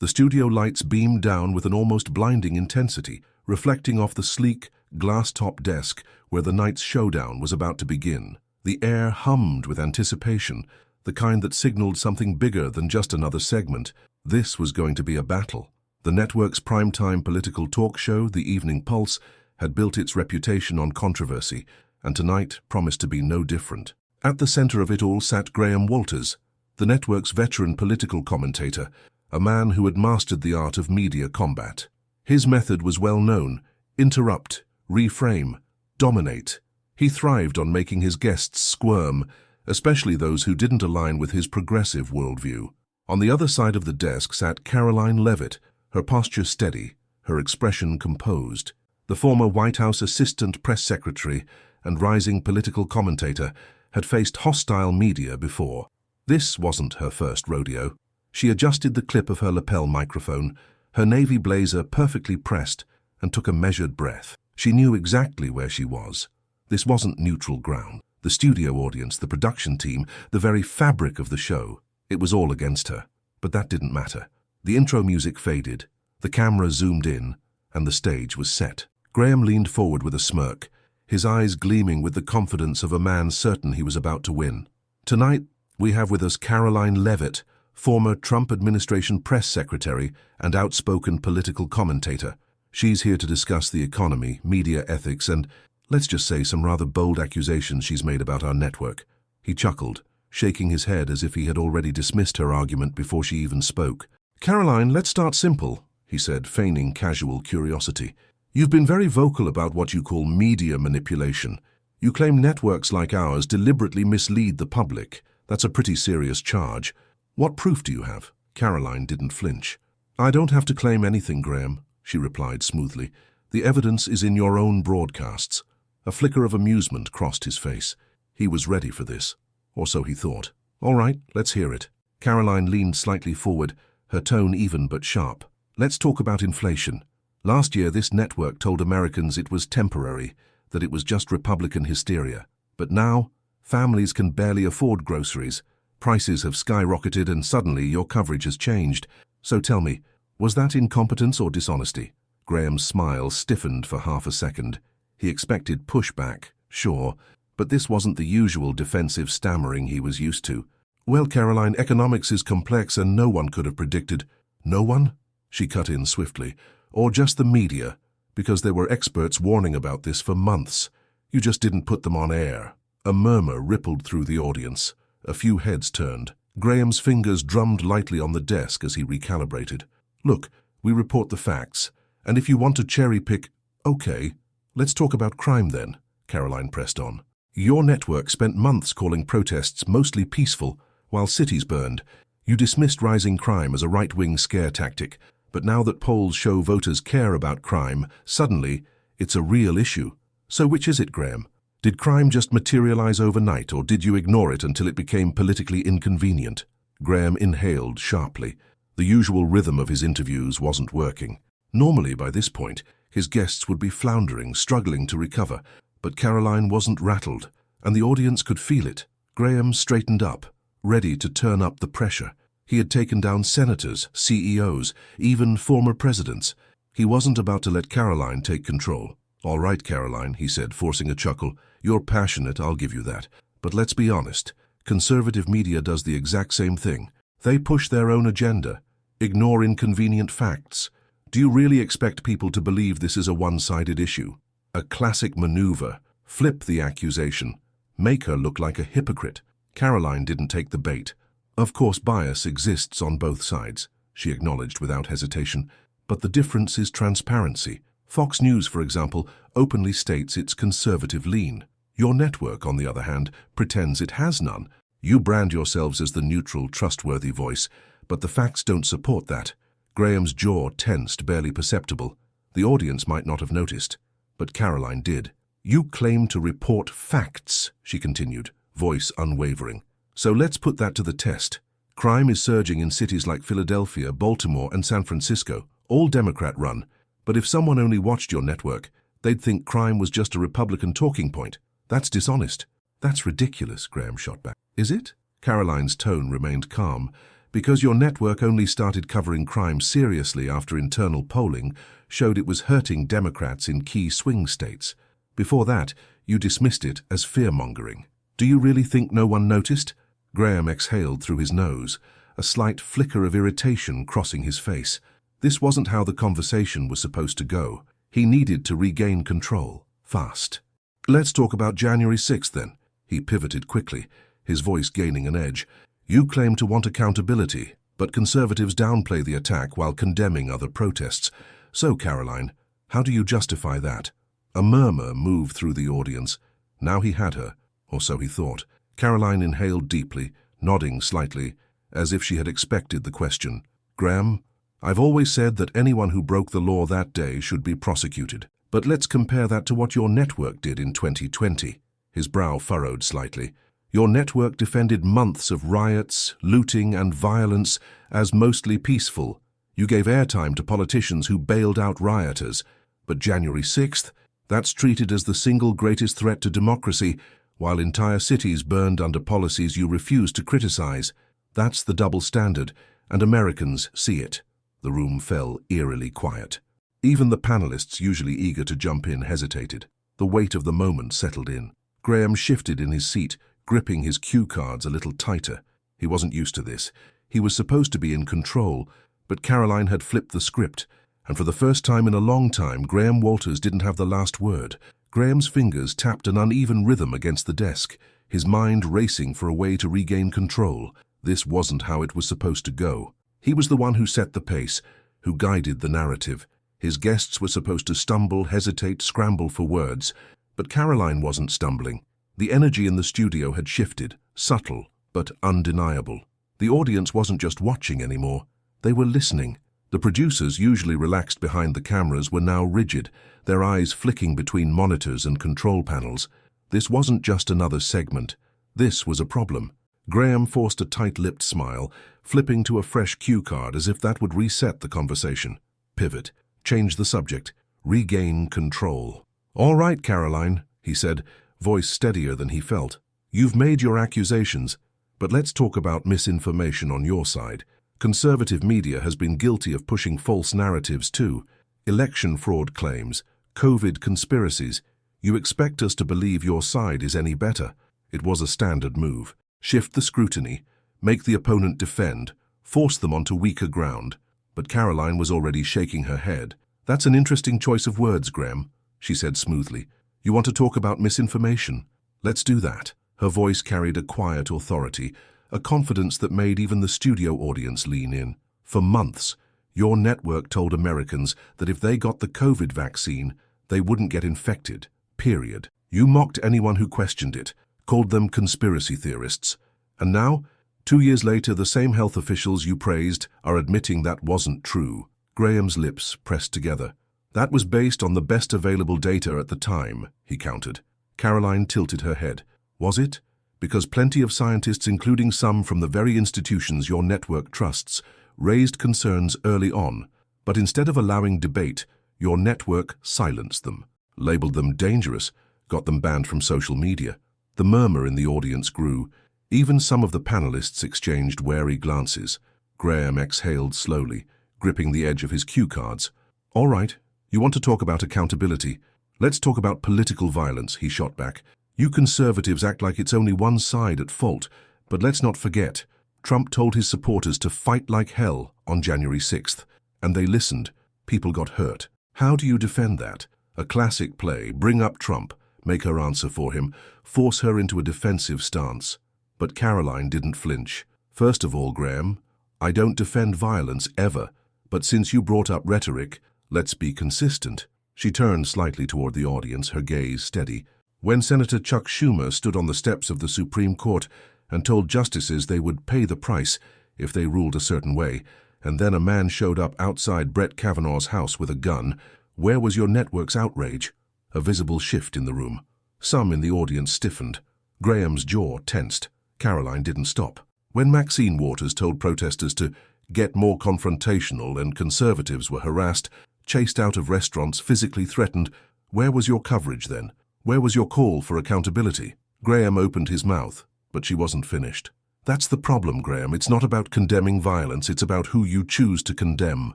The studio lights beamed down with an almost blinding intensity, reflecting off the sleek, glass-top desk where the night's showdown was about to begin. The air hummed with anticipation, the kind that signaled something bigger than just another segment. This was going to be a battle. The network's primetime political talk show, The Evening Pulse, had built its reputation on controversy, and tonight promised to be no different. At the center of it all sat Graham Walters, the network's veteran political commentator, a man who had mastered the art of media combat. His method was well known: interrupt, reframe, dominate. He thrived on making his guests squirm, especially those who didn't align with his progressive worldview. On the other side of the desk sat Caroline Leavitt, her posture steady, her expression composed. The former White House assistant press secretary and rising political commentator had faced hostile media before. This wasn't her first rodeo. She adjusted the clip of her lapel microphone, her navy blazer perfectly pressed, and took a measured breath. She knew exactly where she was. This wasn't neutral ground. The studio audience, the production team, the very fabric of the show, it was all against her. But that didn't matter. The intro music faded, the camera zoomed in, and the stage was set. Graham leaned forward with a smirk, his eyes gleaming with the confidence of a man certain he was about to win. Tonight, we have with us Caroline Leavitt, former Trump administration press secretary and outspoken political commentator. She's here to discuss the economy, media ethics, and, let's just say, some rather bold accusations she's made about our network. He chuckled, shaking his head as if he had already dismissed her argument before she even spoke. "Caroline, let's start simple," he said, feigning casual curiosity. "You've been very vocal about what you call media manipulation. You claim networks like ours deliberately mislead the public. That's a pretty serious charge. What proof do you have?" Caroline didn't flinch. "I don't have to claim anything, Graham," she replied smoothly. "The evidence is in your own broadcasts." A flicker of amusement crossed his face. He was ready for this, or so he thought. "All right, let's hear it." Caroline leaned slightly forward, her tone even but sharp. "Let's talk about inflation. Last year, this network told Americans it was temporary, that it was just Republican hysteria. But now, families can barely afford groceries. Prices have skyrocketed and suddenly your coverage has changed. So tell me, was that incompetence or dishonesty?" Graham's smile stiffened for half a second. He expected pushback, sure, but this wasn't the usual defensive stammering he was used to. "Well, Caroline, economics is complex and no one could have predicted." "No one?" She cut in swiftly. "Or just the media, because there were experts warning about this for months. You just didn't put them on air." A murmur rippled through the audience. A few heads turned. Graham's fingers drummed lightly on the desk as he recalibrated. "Look, we report the facts, and if you want to cherry-pick, okay. Let's talk about crime then," Caroline pressed on. "Your network spent months calling protests mostly peaceful, while cities burned. You dismissed rising crime as a right-wing scare tactic. But now that polls show voters care about crime, suddenly, it's a real issue. So which is it, Graham? Did crime just materialize overnight, or did you ignore it until it became politically inconvenient?" Graham inhaled sharply. The usual rhythm of his interviews wasn't working. Normally, by this point, his guests would be floundering, struggling to recover. But Caroline wasn't rattled, and the audience could feel it. Graham straightened up, ready to turn up the pressure. He had taken down senators, CEOs, even former presidents. He wasn't about to let Caroline take control. "All right, Caroline," he said, forcing a chuckle. "You're passionate, I'll give you that. But let's be honest. Conservative media does the exact same thing. They push their own agenda, ignore inconvenient facts. Do you really expect people to believe this is a one-sided issue? A classic maneuver. Flip the accusation. Make her look like a hypocrite." Caroline didn't take the bait. "Of course, bias exists on both sides," she acknowledged without hesitation. "But the difference is transparency. Fox News, for example, openly states its conservative lean. Your network, on the other hand, pretends it has none. You brand yourselves as the neutral, trustworthy voice, but the facts don't support that." Graham's jaw tensed, barely perceptible. The audience might not have noticed, but Caroline did. "You claim to report facts," she continued, voice unwavering. "So let's put that to the test. Crime is surging in cities like Philadelphia, Baltimore, and San Francisco, all Democrat-run. But if someone only watched your network, they'd think crime was just a Republican talking point. That's dishonest." "That's ridiculous," Graham shot back. "Is it?" Caroline's tone remained calm, Because your network only started covering crime seriously after internal polling showed it was hurting Democrats in key swing states. Before that, you dismissed it as fear-mongering. Do you really think no one noticed? Graham exhaled through his nose, a slight flicker of irritation crossing his face. This wasn't how the conversation was supposed to go. He needed to regain control, fast. Let's talk about January 6th then. He pivoted quickly, his voice gaining an edge. You claim to want accountability, but conservatives downplay the attack while condemning other protests. So, Caroline, how do you justify that? A murmur moved through the audience. Now he had her, or so he thought. Caroline inhaled deeply, nodding slightly, as if she had expected the question. Graham, I've always said that anyone who broke the law that day should be prosecuted. But let's compare that to what your network did in 2020. His brow furrowed slightly. Your network defended months of riots, looting, and violence as mostly peaceful. You gave airtime to politicians who bailed out rioters. But January 6th, that's treated as the single greatest threat to democracy, while entire cities burned under policies you refused to criticize. That's the double standard, and Americans see it. The room fell eerily quiet. Even the panelists, usually eager to jump in, hesitated. The weight of the moment settled in. Graham shifted in his seat, gripping his cue cards a little tighter. He wasn't used to this. He was supposed to be in control, but Caroline had flipped the script, and for the first time in a long time, Graham Walters didn't have the last word. Graham's fingers tapped an uneven rhythm against the desk, his mind racing for a way to regain control. This wasn't how it was supposed to go. He was the one who set the pace, who guided the narrative. His guests were supposed to stumble, hesitate, scramble for words, but Caroline wasn't stumbling. The energy in the studio had shifted, subtle but undeniable. The audience wasn't just watching anymore, they were listening. The producers, usually relaxed behind the cameras, were now rigid, their eyes flicking between monitors and control panels. This wasn't just another segment. This was a problem. Graham forced a tight-lipped smile, flipping to a fresh cue card as if that would reset the conversation. Pivot, change the subject, regain control. All right, Caroline, he said, voice steadier than he felt. You've made your accusations, but let's talk about misinformation on your side. Conservative media has been guilty of pushing false narratives too. Election fraud claims, COVID conspiracies. You expect us to believe your side is any better. It was a standard move. Shift the scrutiny, make the opponent defend, force them onto weaker ground. But Caroline was already shaking her head. That's an interesting choice of words, Graham, she said smoothly. You want to talk about misinformation? Let's do that. Her voice carried a quiet authority, a confidence that made even the studio audience lean in. For months, your network told Americans that if they got the COVID vaccine, they wouldn't get infected, period. You mocked anyone who questioned it, called them conspiracy theorists. And now, 2 years later, the same health officials you praised are admitting that wasn't true. Graham's lips pressed together. That was based on the best available data at the time, he countered. Caroline tilted her head. Was it? Because plenty of scientists, including some from the very institutions your network trusts, raised concerns early on. But instead of allowing debate, your network silenced them, labeled them dangerous, got them banned from social media. The murmur in the audience grew. Even some of the panelists exchanged wary glances. Graham exhaled slowly, gripping the edge of his cue cards. All right, you want to talk about accountability. Let's talk about political violence, he shot back. You conservatives act like it's only one side at fault, but let's not forget, Trump told his supporters to fight like hell on January 6th, and they listened. People got hurt. How do you defend that? A classic play, bring up Trump, make her answer for him, force her into a defensive stance. But Caroline didn't flinch. First of all, Graham, I don't defend violence ever, but since you brought up rhetoric, let's be consistent. She turned slightly toward the audience, her gaze steady. When Senator Chuck Schumer stood on the steps of the Supreme Court and told justices they would pay the price if they ruled a certain way, and then a man showed up outside Brett Kavanaugh's house with a gun, where was your network's outrage? A visible shift in the room. Some in the audience stiffened. Graham's jaw tensed. Caroline didn't stop. When Maxine Waters told protesters to get more confrontational and conservatives were harassed, chased out of restaurants, physically threatened, where was your coverage then? Where was your call for accountability? Graham opened his mouth, but she wasn't finished. That's the problem, Graham. It's not about condemning violence, it's about who you choose to condemn.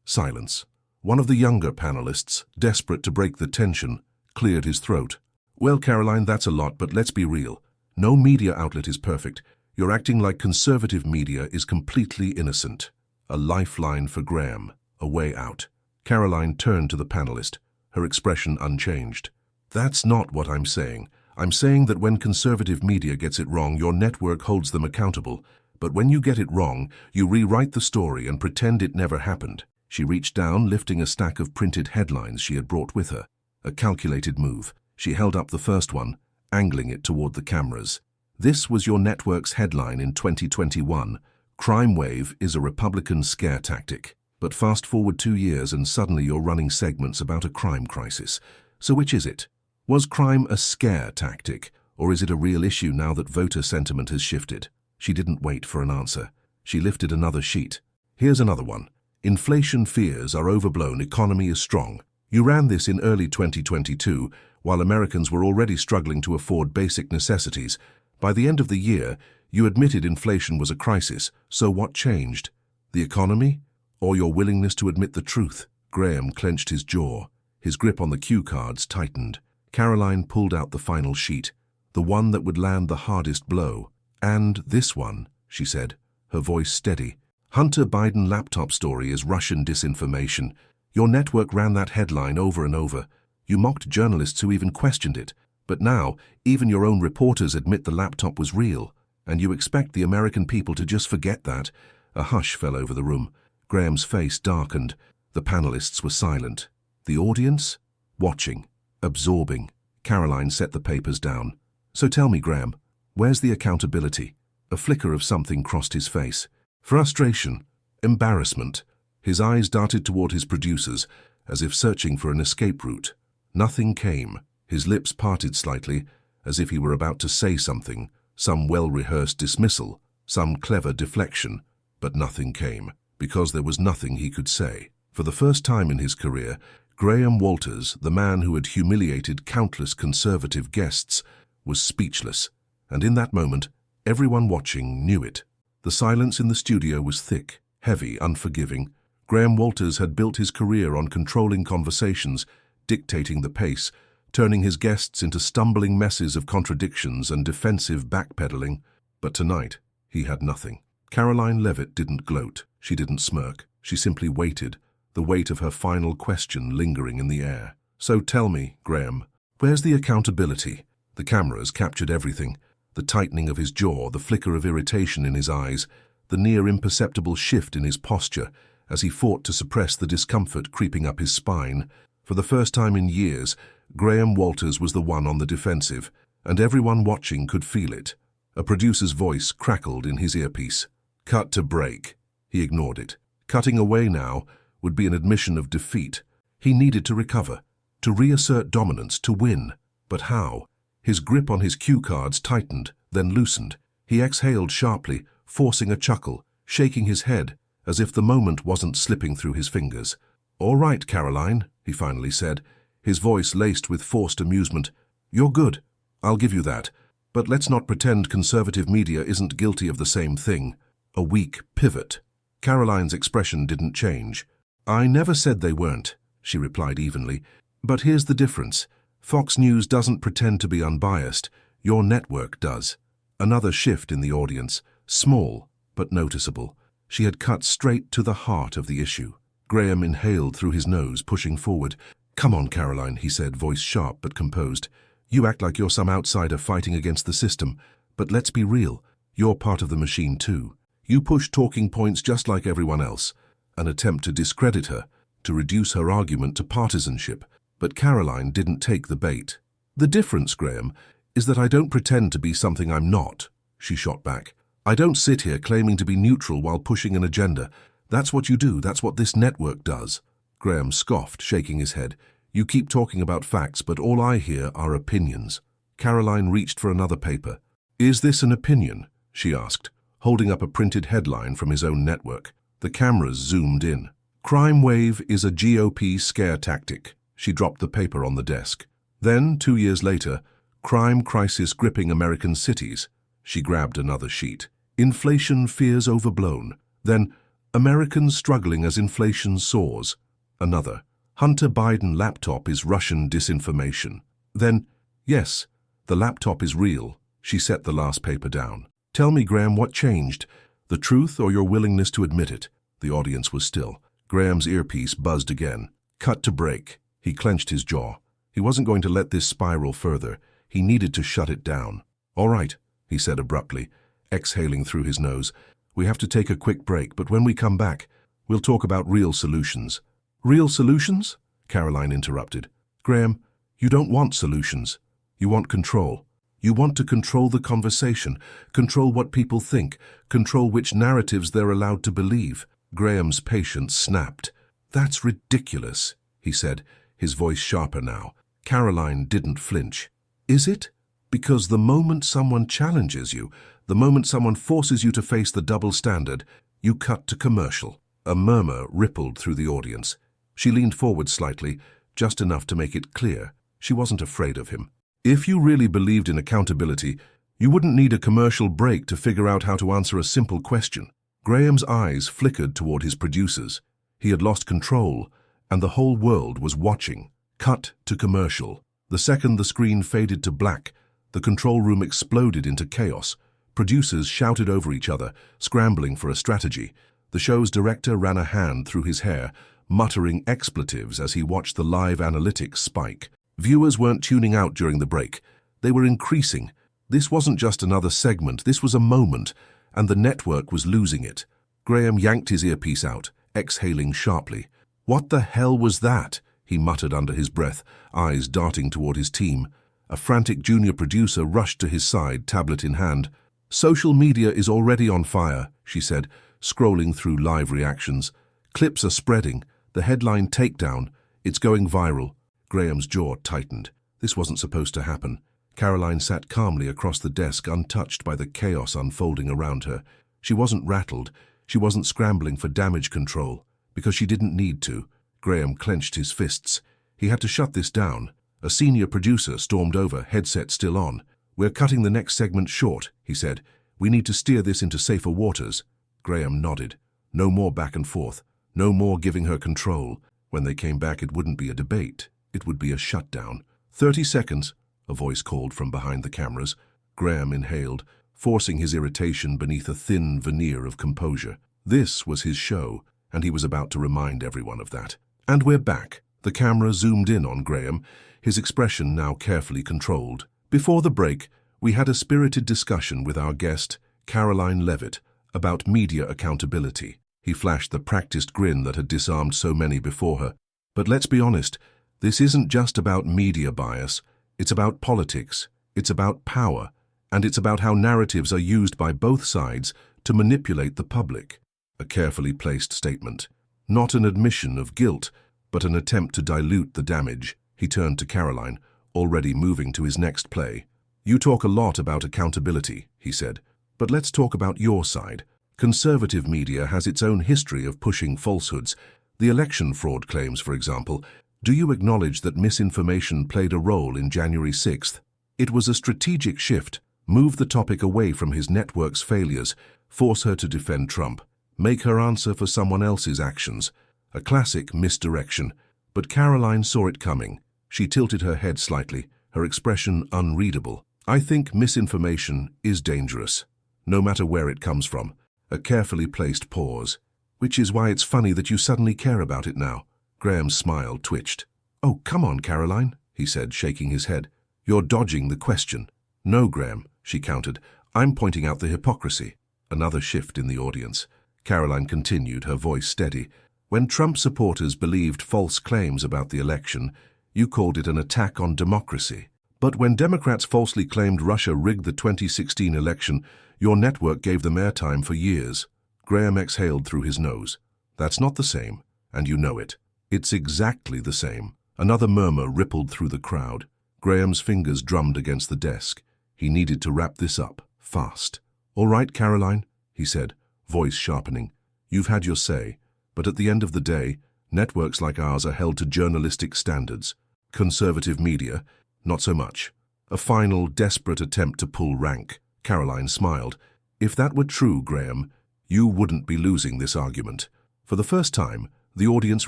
Silence. One of the younger panelists, desperate to break the tension, cleared his throat. Well, Caroline, that's a lot, but let's be real. No media outlet is perfect. You're acting like conservative media is completely innocent. A lifeline for Graham. A way out. Caroline turned to the panelist, her expression unchanged. That's not what I'm saying. I'm saying that when conservative media gets it wrong, your network holds them accountable. But when you get it wrong, you rewrite the story and pretend it never happened. She reached down, lifting a stack of printed headlines she had brought with her. A calculated move. She held up the first one, angling it toward the cameras. This was your network's headline in 2021. Crime wave is a Republican scare tactic. But fast forward 2 years and suddenly you're running segments about a crime crisis. So which is it? Was crime a scare tactic, or is it a real issue now that voter sentiment has shifted? She didn't wait for an answer. She lifted another sheet. Here's another one. Inflation fears are overblown, economy is strong. You ran this in early 2022, while Americans were already struggling to afford basic necessities. By the end of the year, you admitted inflation was a crisis. So what changed? The economy? Or your willingness to admit the truth? Graham clenched his jaw. His grip on the cue cards tightened. Caroline pulled out the final sheet, the one that would land the hardest blow. And this one, she said, her voice steady. Hunter Biden laptop story is Russian disinformation. Your network ran that headline over and over. You mocked journalists who even questioned it. But now, even your own reporters admit the laptop was real. And you expect the American people to just forget that. A hush fell over the room. Graham's face darkened. The panelists were silent. The audience? Watching. Absorbing. Caroline set the papers down. So tell me, Graham, where's the accountability? A flicker of something crossed his face. Frustration. Embarrassment. His eyes darted toward his producers, as if searching for an escape route. Nothing came. His lips parted slightly, as if he were about to say something, some well-rehearsed dismissal, some clever deflection. But nothing came, because there was nothing he could say. For the first time in his career, Graham Walters, the man who had humiliated countless conservative guests, was speechless, and in that moment, everyone watching knew it. The silence in the studio was thick, heavy, unforgiving. Graham Walters had built his career on controlling conversations, dictating the pace, turning his guests into stumbling messes of contradictions and defensive backpedaling. But tonight, he had nothing. Caroline Leavitt didn't gloat. She didn't smirk. She simply waited, the weight of her final question lingering in the air. So tell me, Graham, where's the accountability? The cameras captured everything. The tightening of his jaw, the flicker of irritation in his eyes, the near imperceptible shift in his posture as he fought to suppress the discomfort creeping up his spine. For the first time in years, Graham Walters was the one on the defensive, and everyone watching could feel it. A producer's voice crackled in his earpiece. Cut to break. He ignored it. Cutting away now would be an admission of defeat. He needed to recover, to reassert dominance, to win. But how? His grip on his cue cards tightened, then loosened. He exhaled sharply, forcing a chuckle, shaking his head, as if the moment wasn't slipping through his fingers. All right, Caroline, he finally said, his voice laced with forced amusement. You're good. I'll give you that. But let's not pretend conservative media isn't guilty of the same thing. A weak pivot. Caroline's expression didn't change. I never said they weren't, she replied evenly. But here's the difference. Fox News doesn't pretend to be unbiased. Your network does. Another shift in the audience. Small, but noticeable. She had cut straight to the heart of the issue. Graham inhaled through his nose, pushing forward. Come on, Caroline, he said, voice sharp but composed. You act like you're some outsider fighting against the system. But let's be real. You're part of the machine too. You push talking points just like everyone else. An attempt to discredit her, to reduce her argument to partisanship. But Caroline didn't take the bait. The difference, Graham, is that I don't pretend to be something I'm not, she shot back. I don't sit here claiming to be neutral while pushing an agenda. That's what you do. That's what this network does. Graham scoffed, shaking his head. You keep talking about facts, but all I hear are opinions. Caroline reached for another paper. Is this an opinion? She asked, holding up a printed headline from his own network. The cameras zoomed in. Crime wave is a GOP scare tactic. She dropped the paper on the desk. Then, 2 years later, crime crisis gripping American cities. She grabbed another sheet. Inflation fears overblown. Then, Americans struggling as inflation soars. Another, Hunter Biden laptop is Russian disinformation. Then, yes, the laptop is real. She set the last paper down. Tell me, Graham, what changed? The truth or your willingness to admit it? The audience was still. Graham's earpiece buzzed again. Cut to break. He clenched his jaw. He wasn't going to let this spiral further. He needed to shut it down. All right, he said abruptly, exhaling through his nose. We have to take a quick break, but when we come back, we'll talk about real solutions. Real solutions? Caroline interrupted. Graham, you don't want solutions. You want control. You want to control the conversation, control what people think, control which narratives they're allowed to believe. Graham's patience snapped. That's ridiculous, he said, his voice sharper now. Caroline didn't flinch. Is it? Because the moment someone challenges you, the moment someone forces you to face the double standard, you cut to commercial. A murmur rippled through the audience. She leaned forward slightly, just enough to make it clear. She wasn't afraid of him. If you really believed in accountability, you wouldn't need a commercial break to figure out how to answer a simple question. Graham's eyes flickered toward his producers. He had lost control, and the whole world was watching. Cut to commercial. The second the screen faded to black, the control room exploded into chaos. Producers shouted over each other, scrambling for a strategy. The show's director ran a hand through his hair, muttering expletives as he watched the live analytics spike. Viewers weren't tuning out during the break. They were increasing. This wasn't just another segment, this was a moment, and the network was losing it. Graham yanked his earpiece out, exhaling sharply. What the hell was that? He muttered under his breath, eyes darting toward his team. A frantic junior producer rushed to his side, tablet in hand. Social media is already on fire, she said, scrolling through live reactions. Clips are spreading. The headline takedown. It's going viral. Graham's jaw tightened. This wasn't supposed to happen. Caroline sat calmly across the desk, untouched by the chaos unfolding around her. She wasn't rattled. She wasn't scrambling for damage control, because she didn't need to. Graham clenched his fists. He had to shut this down. A senior producer stormed over, headset still on. We're cutting the next segment short, he said. We need to steer this into safer waters. Graham nodded. No more back and forth. No more giving her control. When they came back, it wouldn't be a debate. It would be a shutdown. 30 seconds, a voice called from behind the cameras. Graham inhaled, forcing his irritation beneath a thin veneer of composure. This was his show, and he was about to remind everyone of that. And we're back. The camera zoomed in on Graham, his expression now carefully controlled. Before the break, we had a spirited discussion with our guest, Caroline Leavitt, about media accountability. He flashed the practiced grin that had disarmed so many before her. But let's be honest, this isn't just about media bias. It's about politics, it's about power, and it's about how narratives are used by both sides to manipulate the public. A carefully placed statement. Not an admission of guilt, but an attempt to dilute the damage. He turned to Caroline, already moving to his next play. You talk a lot about accountability, he said, but let's talk about your side. Conservative media has its own history of pushing falsehoods. The election fraud claims, for example. Do you acknowledge that misinformation played a role in January 6th? It was a strategic shift. Move the topic away from his network's failures, force her to defend Trump, make her answer for someone else's actions. A classic misdirection. But Caroline saw it coming. She tilted her head slightly, her expression unreadable. I think misinformation is dangerous, no matter where it comes from. A carefully placed pause. Which is why it's funny that you suddenly care about it now. Graham's smile twitched. Oh, come on, Caroline, he said, shaking his head. You're dodging the question. No, Graham, she countered. I'm pointing out the hypocrisy. Another shift in the audience. Caroline continued, her voice steady. When Trump supporters believed false claims about the election, you called it an attack on democracy. But when Democrats falsely claimed Russia rigged the 2016 election, your network gave them airtime for years. Graham exhaled through his nose. That's not the same, and you know it. It's exactly the same. Another murmur rippled through the crowd. Graham's fingers drummed against the desk. He needed to wrap this up, fast. All right, Caroline, he said, voice sharpening. You've had your say, but at the end of the day, networks like ours are held to journalistic standards. Conservative media, not so much. A final, desperate attempt to pull rank. Caroline smiled. If that were true, Graham, you wouldn't be losing this argument. For the first time, the audience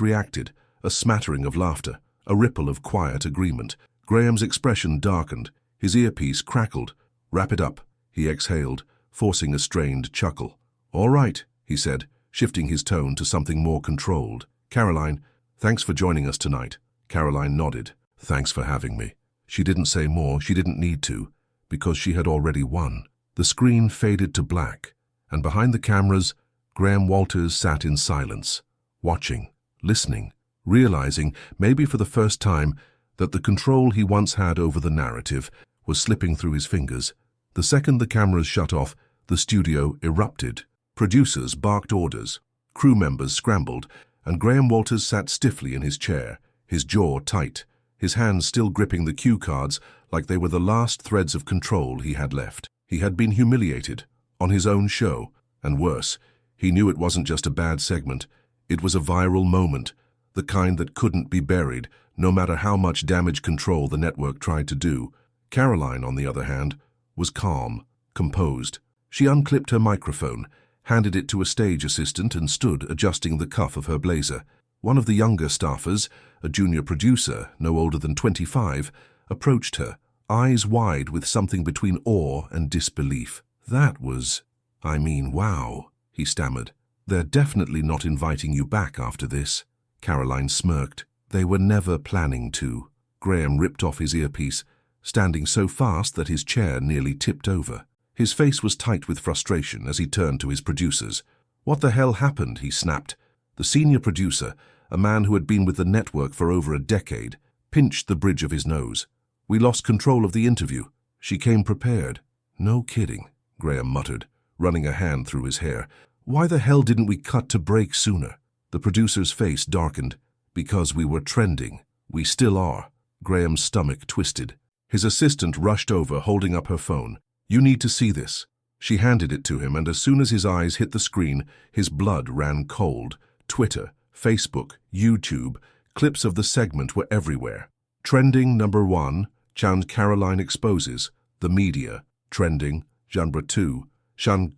reacted, a smattering of laughter, a ripple of quiet agreement. Graham's expression darkened, his earpiece crackled. "Wrap it up," he exhaled, forcing a strained chuckle. "All right," he said, shifting his tone to something more controlled. "Caroline, thanks for joining us tonight." Caroline nodded. "Thanks for having me." She didn't say more, she didn't need to, because she had already won. The screen faded to black, and behind the cameras, Graham Walters sat in silence, watching, listening, realizing, maybe for the first time, that the control he once had over the narrative was slipping through his fingers. The second the cameras shut off, the studio erupted. Producers barked orders, crew members scrambled, and Graham Walters sat stiffly in his chair, his jaw tight, his hands still gripping the cue cards like they were the last threads of control he had left. He had been humiliated, on his own show, and worse, he knew it wasn't just a bad segment, it was a viral moment, the kind that couldn't be buried, no matter how much damage control the network tried to do. Caroline, on the other hand, was calm, composed. She unclipped her microphone, handed it to a stage assistant and stood adjusting the cuff of her blazer. One of the younger staffers, a junior producer, no older than 25, approached her, eyes wide with something between awe and disbelief. "That was, wow," he stammered. "They're definitely not inviting you back after this." Caroline smirked. "They were never planning to." Graham ripped off his earpiece, standing so fast that his chair nearly tipped over. His face was tight with frustration as he turned to his producers. "What the hell happened?" he snapped. The senior producer, a man who had been with the network for over a decade, pinched the bridge of his nose. "We lost control of the interview. She came prepared." "No kidding," Graham muttered, running a hand through his hair. "Why the hell didn't we cut to break sooner?" The producer's face darkened. "Because we were trending. We still are." Graham's stomach twisted. His assistant rushed over, holding up her phone. "You need to see this." She handed it to him, and as soon as his eyes hit the screen, his blood ran cold. Twitter, Facebook, YouTube, clips of the segment were everywhere. Trending number 1, Caroline exposes. The media. Trending, genre 2,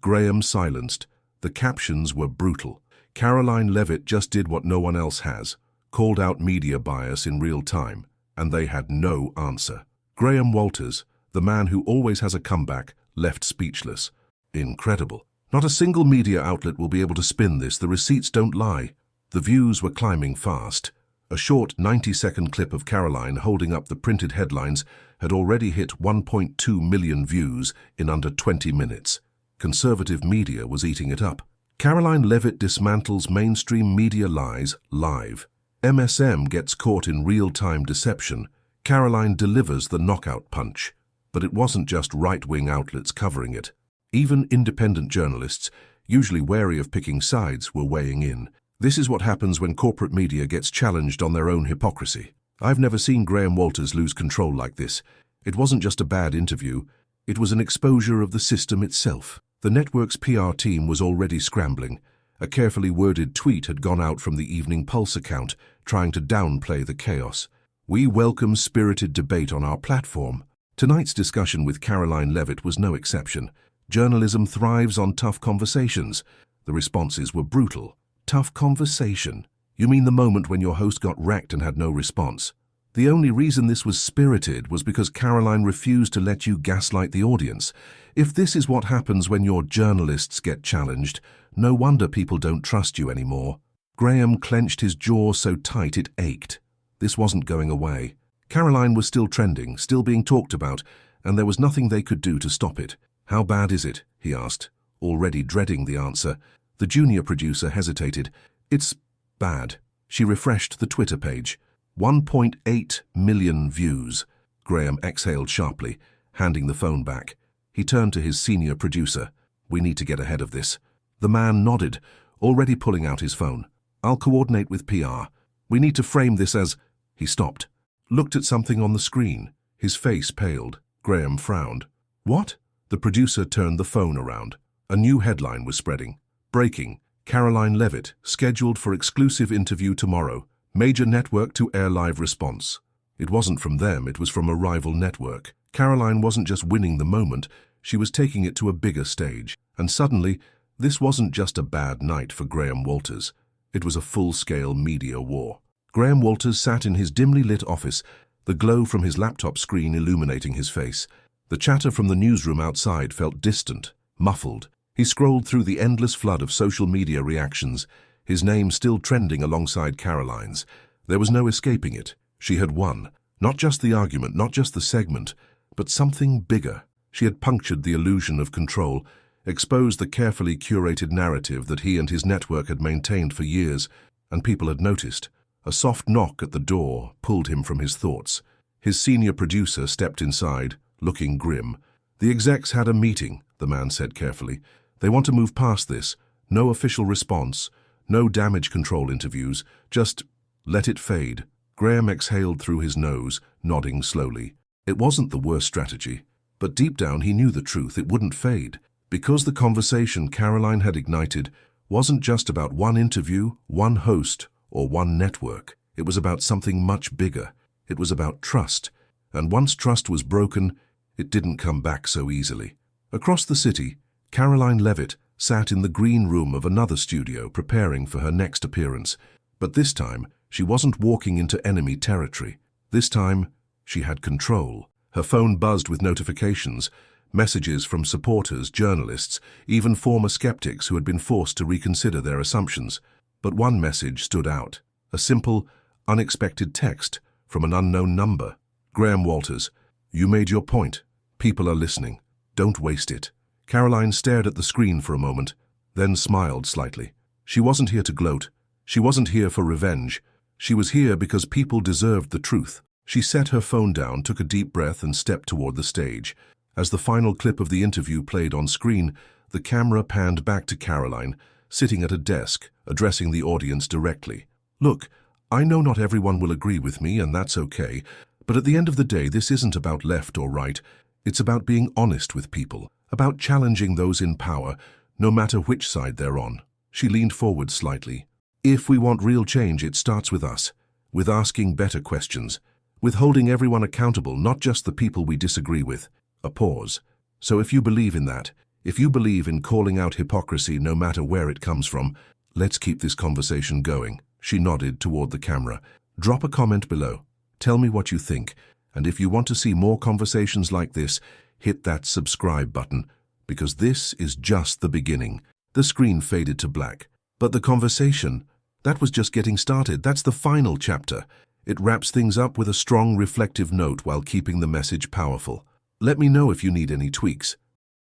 Graham silenced. The captions were brutal. Caroline Leavitt just did what no one else has, called out media bias in real time, and they had no answer. Graham Walters, the man who always has a comeback, left speechless. Incredible. Not a single media outlet will be able to spin this, the receipts don't lie. The views were climbing fast. A short 90-second clip of Caroline holding up the printed headlines had already hit 1.2 million views in under 20 minutes. Conservative media was eating it up. Caroline Leavitt dismantles mainstream media lies live. MSM gets caught in real-time deception. Caroline delivers the knockout punch. But it wasn't just right-wing outlets covering it. Even independent journalists, usually wary of picking sides, were weighing in. This is what happens when corporate media gets challenged on their own hypocrisy. I've never seen Graham Walters lose control like this. It wasn't just a bad interview, it was an exposure of the system itself. The network's PR team was already scrambling. A carefully worded tweet had gone out from the Evening Pulse account, trying to downplay the chaos. "We welcome spirited debate on our platform." Tonight's discussion with Caroline Leavitt was no exception. Journalism thrives on tough conversations. The responses were brutal. Tough conversation? You mean the moment when your host got wrecked and had no response? The only reason this was spirited was because Caroline refused to let you gaslight the audience. If this is what happens when your journalists get challenged, no wonder people don't trust you anymore. Graham clenched his jaw so tight it ached. This wasn't going away. Caroline was still trending, still being talked about, and there was nothing they could do to stop it. "How bad is it?" he asked, already dreading the answer. The junior producer hesitated. "It's bad." She refreshed the Twitter page. 1.8 million views. Graham exhaled sharply, handing the phone back. He turned to his senior producer. "We need to get ahead of this." The man nodded, already pulling out his phone. "I'll coordinate with PR. We need to frame this as—" He stopped, looked at something on the screen. His face paled. Graham frowned. "What?" The producer turned the phone around. A new headline was spreading. "Breaking. Caroline Leavitt, scheduled for exclusive interview tomorrow. Major network to air live response." It wasn't from them, it was from a rival network. Caroline wasn't just winning the moment, She was taking it to a bigger stage. And suddenly, this wasn't just a bad night for Graham Walters. It was a full-scale media war. Graham Walters sat in his dimly lit office, the glow from his laptop screen illuminating his face. The chatter from the newsroom outside felt distant, muffled. He scrolled through the endless flood of social media reactions, his name still trending alongside Caroline's. There was no escaping it. She had won. Not just the argument, not just the segment, but something bigger. She had punctured the illusion of control, exposed the carefully curated narrative that he and his network had maintained for years, and people had noticed. A soft knock at the door pulled him from his thoughts. His senior producer stepped inside, looking grim. "The execs had a meeting," the man said carefully. "They want to move past this. No official response, no damage control interviews, just let it fade." Graham exhaled through his nose, nodding slowly. It wasn't the worst strategy, but deep down he knew the truth. It wouldn't fade. Because the conversation Caroline had ignited wasn't just about one interview, one host, or one network. It was about something much bigger. It was about trust. And once trust was broken, it didn't come back so easily. Across the city, Caroline Leavitt sat in the green room of another studio preparing for her next appearance. But this time, she wasn't walking into enemy territory. This time, she had control. Her phone buzzed with notifications, messages from supporters, journalists, even former skeptics who had been forced to reconsider their assumptions. But one message stood out, a simple, unexpected text from an unknown number. "Graham Walters, you made your point. People are listening. Don't waste it." Caroline stared at the screen for a moment, then smiled slightly. She wasn't here to gloat. She wasn't here for revenge. She was here because people deserved the truth. She set her phone down, took a deep breath, and stepped toward the stage. As the final clip of the interview played on screen, the camera panned back to Caroline, sitting at a desk, addressing the audience directly. "Look, I know not everyone will agree with me, and that's okay, but at the end of the day, this isn't about left or right. It's about being honest with people, about challenging those in power, no matter which side they're on." She leaned forward slightly. "If we want real change, it starts with us, with asking better questions, with holding everyone accountable, not just the people we disagree with." A pause. "So if you believe in that, if you believe in calling out hypocrisy no matter where it comes from, let's keep this conversation going." She nodded toward the camera. "Drop a comment below. Tell me what you think. And if you want to see more conversations like this, hit that subscribe button, because this is just the beginning." The screen faded to black. But the conversation, that was just getting started. That's the final chapter. It wraps things up with a strong, reflective note while keeping the message powerful. Let me know if you need any tweaks.